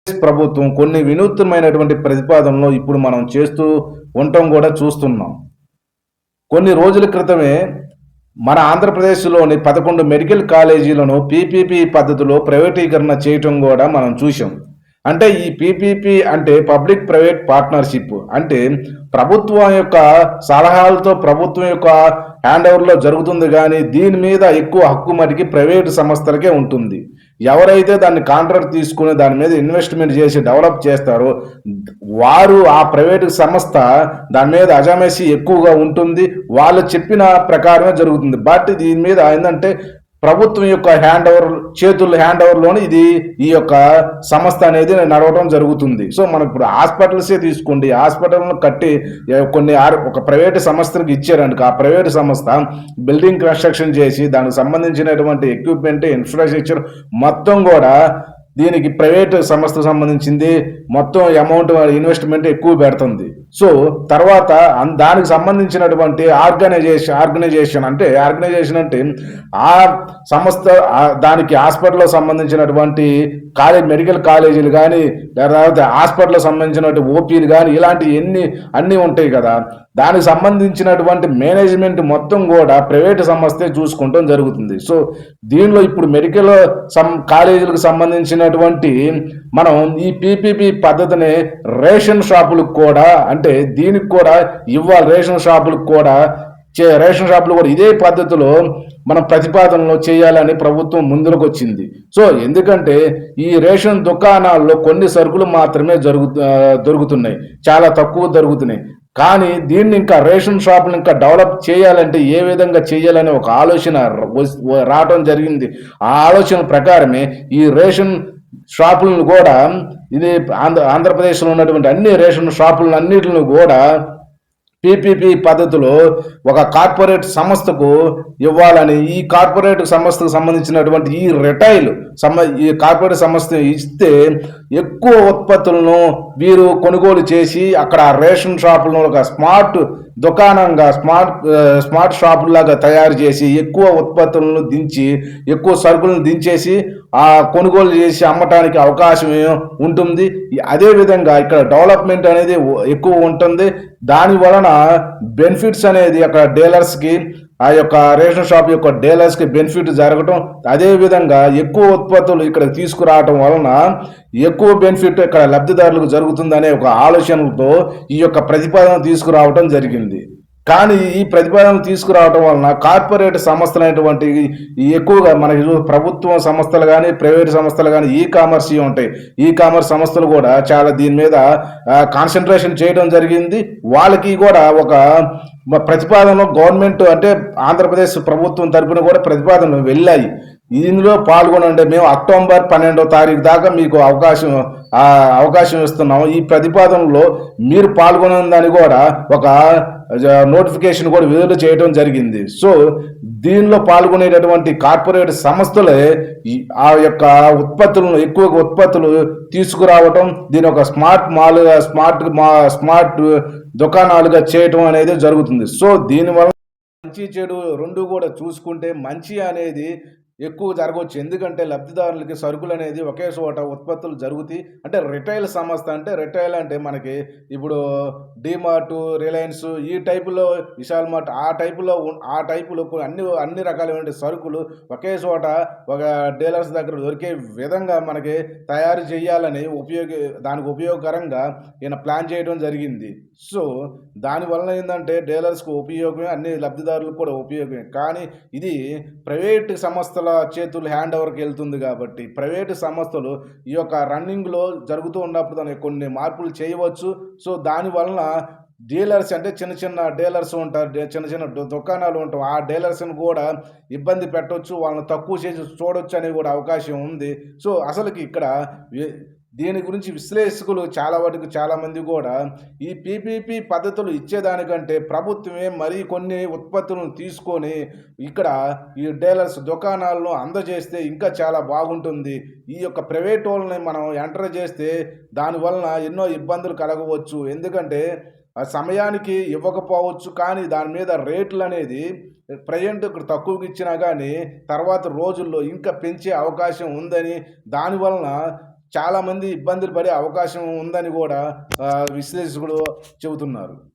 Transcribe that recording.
ప్రభుత్వం కొన్ని వినూత్నమైనటువంటి ప్రతిపాదనలు ఇప్పుడు మనం చేస్తూ ఉండటం కూడా చూస్తున్నాం. కొన్ని రోజుల క్రితమే మన ఆంధ్రప్రదేశ్‌లోని 11 మెడికల్ కాలేజీలను పీపీపీ పద్ధతిలో ప్రైవేటీకరణ చేయటం గూడా మనం చూశాం. అంటే ఈ పీపీపీ అంటే పబ్లిక్ ప్రైవేట్ పార్ట్నర్‌షిప్. అంటే ప్రభుత్వం యొక్క సలహాలతో ప్రభుత్వం యొక్క హ్యాండ్ ఓవర్‌లో జరుగుతుంది గానీ, దీని మీద ఎక్కువ హక్కు మటికి ప్రైవేటు సంస్థలకే ఉంటుంది. ఎవరైతే దాన్ని కాంట్రాక్ట్ తీసుకొని దాని మీద ఇన్వెస్ట్‌మెంట్ చేసి డెవలప్ చేస్తారో, వారు ఆ ప్రైవేటు సంస్థ దాని మీద అజమాయిషీ ఎక్కువగా ఉంటుంది. వాళ్ళు చెప్పిన ప్రకారమే జరుగుతుంది. బట్ దీని మీద ఏందంటే ప్రభుత్వం యొక్క హ్యాండ్ ఓవర్‌లోనే ఈ యొక్క సంస్థ అనేది నడవటం జరుగుతుంది. సో, మనం ఇప్పుడు హాస్పిటల్సే తీసుకోండి. హాస్పిటల్‌ను కట్టి ఒక ప్రైవేట్ సంస్థకి ఇచ్చారనుకో, ఆ ప్రైవేట్ సంస్థ బిల్డింగ్ కన్‌స్ట్రక్షన్ చేసి దానికి సంబంధించినటువంటి ఎక్విప్‌మెంట్, ఇన్‌ఫ్రాస్ట్రక్చర్ మొత్తం గూడా దీనికి ప్రైవేట్ సంస్థకు సంబంధించింది మొత్తం అమౌంట్ ఇన్వెస్ట్‌మెంట్ ఎక్కువ పెడుతుంది. సో, తర్వాత దానికి సంబంధించినటువంటి ఆర్గనైజేషన్ అంటే ఆ సంస్థ దానికి హాస్పిటల్‌లో సంబంధించినటువంటి మెడికల్ కాలేజీలు గానీ, లేకపోతే హాస్పిటల్‌కి సంబంధించినటువంటి ఓపీలు గానీ, ఇలాంటియి అన్నీ ఉంటాయి కదా! దానికి సంబంధించినటువంటి మేనేజ్‌మెంట్ మొత్తం గూడా ప్రైవేట్ సంస్థే చూసుకుంటం జరుగుతుంది. సో, దీనిలో ఇప్పుడు మెడికల్ కాలేజీలకు సంబంధించినటువంటి మనం ఈ పీపీపీ పద్ధతిని రేషన్ షాపులకు కూడా అంటే దీనికి కూడా ఇవ్వాలి. రేషన్ షాపులు కూడా ఇదే పద్ధతిలో మనం ప్రతిపాదనలో చేయాలని ప్రభుత్వం ముందుకు వచ్చింది. సో, ఎందుకంటే ఈ రేషన్ దుకాణాల్లో కొన్ని సరుకులు మాత్రమే దొరుకుతున్నాయి. చాలా తక్కువ దొరుకుతున్నాయి. కానీ దీన్ని ఇంకా రేషన్ షాపులు ఇంకా డెవలప్ చేయాలంటే ఏ విధంగా చేయాలనే ఒక ఆలోచన రావడం జరిగింది. ఆ ఆలోచన ప్రకారమే ఈ రేషన్ షాపులను కూడా ఆంధ్రప్రదేశ్లో ఉన్నటువంటి అన్ని రేషన్ షాపులను అన్నిటిని కూడా పీపీపీ పద్ధతిలో ఒక కార్పొరేట్ సంస్థకు ఇవ్వాలని, ఈ కార్పొరేట్ సంస్థకు సంబంధించినటువంటి ఈ కార్పొరేట్ సంస్థ ఇస్తే ఎక్కువ ఉత్పత్తులను వీరు కొనుగోలు చేసి అక్కడ రేషన్ షాపులను ఒక స్మార్ట్ దుకాణంగా స్మార్ట్ షాపులాగా తయారు చేసి ఎక్కువ ఉత్పత్తులను ఎక్కువ సరుకులను దించేసి ఆ కొనుగోలు చేసి అమ్మటానికి అవకాశం ఉంటుంది. అదేవిధంగా ఇక్కడ డెవలప్మెంట్ అనేది ఎక్కువ ఉంటుంది. దాని వలన బెనిఫిట్స్ అనేది అక్కడ డీలర్స్కి, ఆ యొక్క రేషన్ షాప్ యొక్క డీలర్స్కి బెనిఫిట్ జరగటం, అదేవిధంగా ఎక్కువ ఉత్పత్తులు ఇక్కడ తీసుకురావటం వలన ఎక్కువ బెనిఫిట్ ఇక్కడ లబ్ధిదారులకు జరుగుతుందనే ఒక ఆలోచనలతో ఈ యొక్క ప్రతిపాదన తీసుకురావటం జరిగింది. కానీ ఈ ప్రతిపాదన తీసుకురావటం వలన కార్పొరేట్ సంస్థలైనటువంటి ఎక్కువగా మనకి ప్రభుత్వ సంస్థలు కానీ, ప్రైవేట్ సంస్థలు కానీ, ఈ కామర్స్ సంస్థలు కూడా చాలా దీని మీద కాన్సన్ట్రేషన్ చేయడం జరిగింది. వాళ్ళకి కూడా ఒక ప్రతిపాదన గవర్నమెంట్ అంటే ఆంధ్రప్రదేశ్ ప్రభుత్వం తరపున కూడా ప్రతిపాదనలు వెళ్ళాయి. ఇందులో పాల్గొనండి, మేము అక్టోబర్ 12వ తారీఖు దాకా మీకు అవకాశం ఇస్తున్నాము. ఈ ప్రతిపాదనలో మీరు పాల్గొనందని కూడా ఒక నోటిఫికేషన్ కూడా విడుదల చేయడం జరిగింది. సో, దీనిలో పాల్గొనేటటువంటి కార్పొరేట్ సంస్థలే ఆ యొక్క ఎక్కువ ఉత్పత్తులు తీసుకురావటం, దీని ఒక స్మార్ట్ దుకాణాలుగా చేయటం అనేది జరుగుతుంది. సో, దీనివల్ల మంచి చెడు రెండు కూడా చూసుకుంటే మంచి అనేది ఎక్కువ జరగవచ్చు. ఎందుకంటే లబ్ధిదారులకి సరుకులు అనేది ఒకే చోట ఉత్పత్తులు జరుగుతాయి. అంటే రిటైల్ సంస్థ అంటే మనకి ఇప్పుడు డీమార్ట్, రిలయన్స్ ఈ టైపులో, విశాల్ మార్ట్ ఆ టైపులో అన్ని రకాలైన సరుకులు ఒకే చోట ఒక డీలర్స్ దగ్గర దొరికే విధంగా మనకి తయారు చేయాలని దానికి ఉపయోగకరంగా ఈయన ప్లాన్ చేయడం జరిగింది. సో, దానివల్ల ఏంటంటే డీలర్స్కి ఉపయోగమే, అన్ని లబ్ధిదారులకు కూడా ఉపయోగమే. కానీ ఇది ప్రైవేట్ సంస్థల చేతులు హ్యాండ్ ఓవర్కి వెళ్తుంది కాబట్టి ప్రైవేటు సంస్థలు ఈ యొక్క రన్నింగ్లో జరుగుతూ ఉన్నప్పుడు దానికి కొన్ని మార్పులు చేయవచ్చు. సో, దానివలన డీలర్స్ అంటే చిన్న డీలర్స్ ఉంటారు, చిన్న దుకాణాలు ఉంటాం, ఆ డీలర్స్ని కూడా ఇబ్బంది పెట్టవచ్చు, వాళ్ళని తక్కువ చేసి చూడొచ్చు అనే కూడా అవకాశం ఉంది. సో, అసలుకి ఇక్కడ దీని గురించి విశ్లేషకులు చాలామంది కూడా ఈ పీపీపీ పద్ధతులు ఇచ్చేదానికంటే ప్రభుత్వమే మరి కొన్ని ఉత్పత్తులను తీసుకొని ఇక్కడ ఈ డీలర్స్ దుకాణాలను అందజేస్తే ఇంకా చాలా బాగుంటుంది. ఈ యొక్క ప్రైవేట్ వాళ్ళని మనం ఎంటర్ చేస్తే దానివలన ఎన్నో ఇబ్బందులు కలగవచ్చు. ఎందుకంటే ఆ సమయానికి ఇవ్వకపోవచ్చు, కానీ దాని మీద రేట్లు అనేది ప్రజెంట్ ఇక్కడ తక్కువకి ఇచ్చినా కానీ తర్వాత రోజుల్లో ఇంకా పెంచే అవకాశం ఉందని, దానివలన చాలామంది ఇబ్బందులు పడే అవకాశం ఉందని కూడా విశ్లేషకులు చెబుతున్నారు.